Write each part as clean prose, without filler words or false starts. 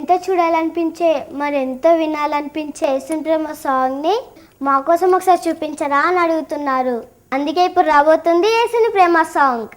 ఎంత చూడాలనిపించే మరెంతో వినాలనిపించే యేసుని ప్రేమ సాంగ్ని మా కోసం ఒకసారి చూపించరా అని అడుగుతున్నారు. అందుకే ఇప్పుడు రాబోతుంది యేసుని ప్రేమ సాంగ్.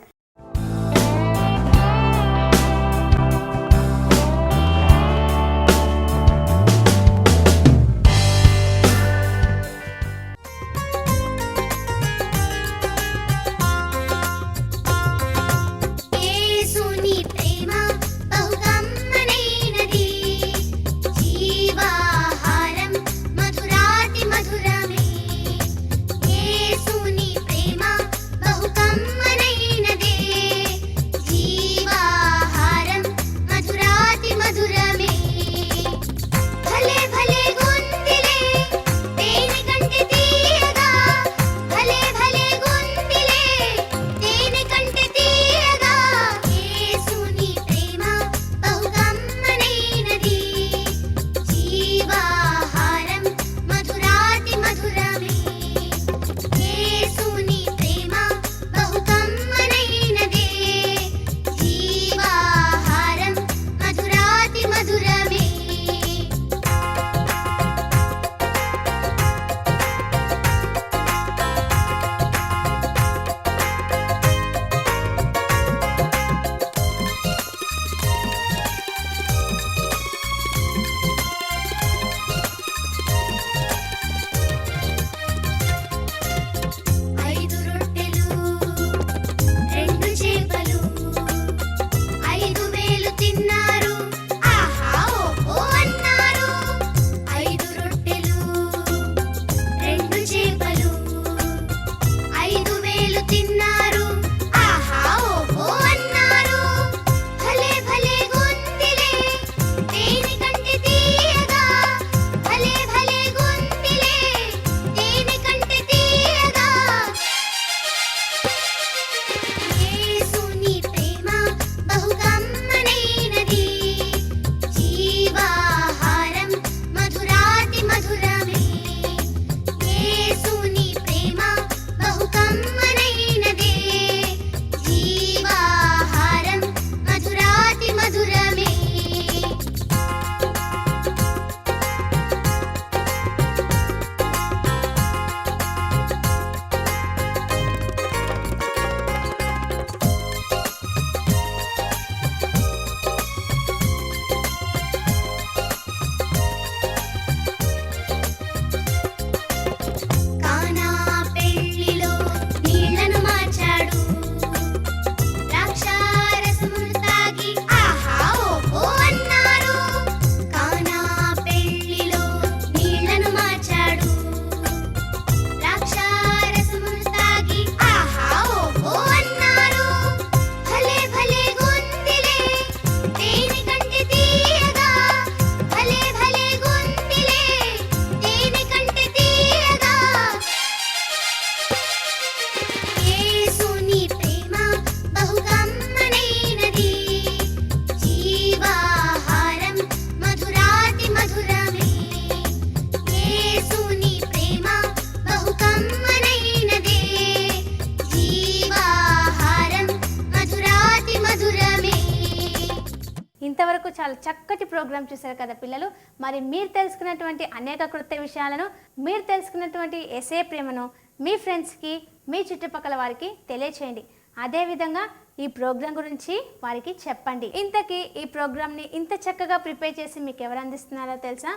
ఇంతవరకు చాలా చక్కటి ప్రోగ్రామ్ చూశారు కదా పిల్లలు. మరి మీరు తెలుసుకున్నటువంటి అనేక క్రొత్త విషయాలను, మీరు తెలుసుకున్నటువంటి యేసయ్య ప్రేమను మీ ఫ్రెండ్స్కి, మీ చుట్టుపక్కల వారికి తెలియచేయండి. అదేవిధంగా ఈ ప్రోగ్రాం గురించి వారికి చెప్పండి. ఇంతకీ ఈ ప్రోగ్రామ్ని ఇంత చక్కగా ప్రిపేర్ చేసి మీకు ఎవరు అందిస్తున్నారో తెలుసా?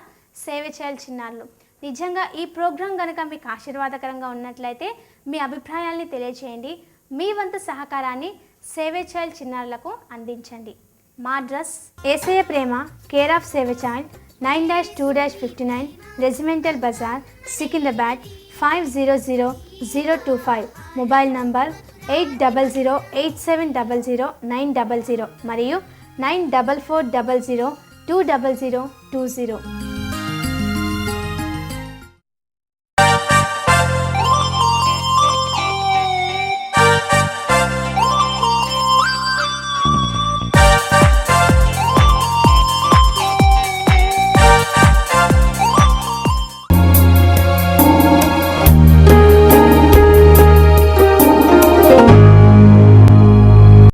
సేవ్ ఎ చైల్డ్ చిన్నారులు. నిజంగా ఈ ప్రోగ్రాం కనుక మీకు ఆశీర్వాదకరంగా ఉన్నట్లయితే మీ అభిప్రాయాల్ని తెలియచేయండి. మీ వంతు సహకారాన్ని సేవ్ ఎ చైల్డ్ చిన్నారులకు అందించండి. మా address Yesayya Prema, care of save a child, 9-2-59 Regimental Bazaar, Secunderabad 500025. Mobile number 8008700900 మరియు 9440020020.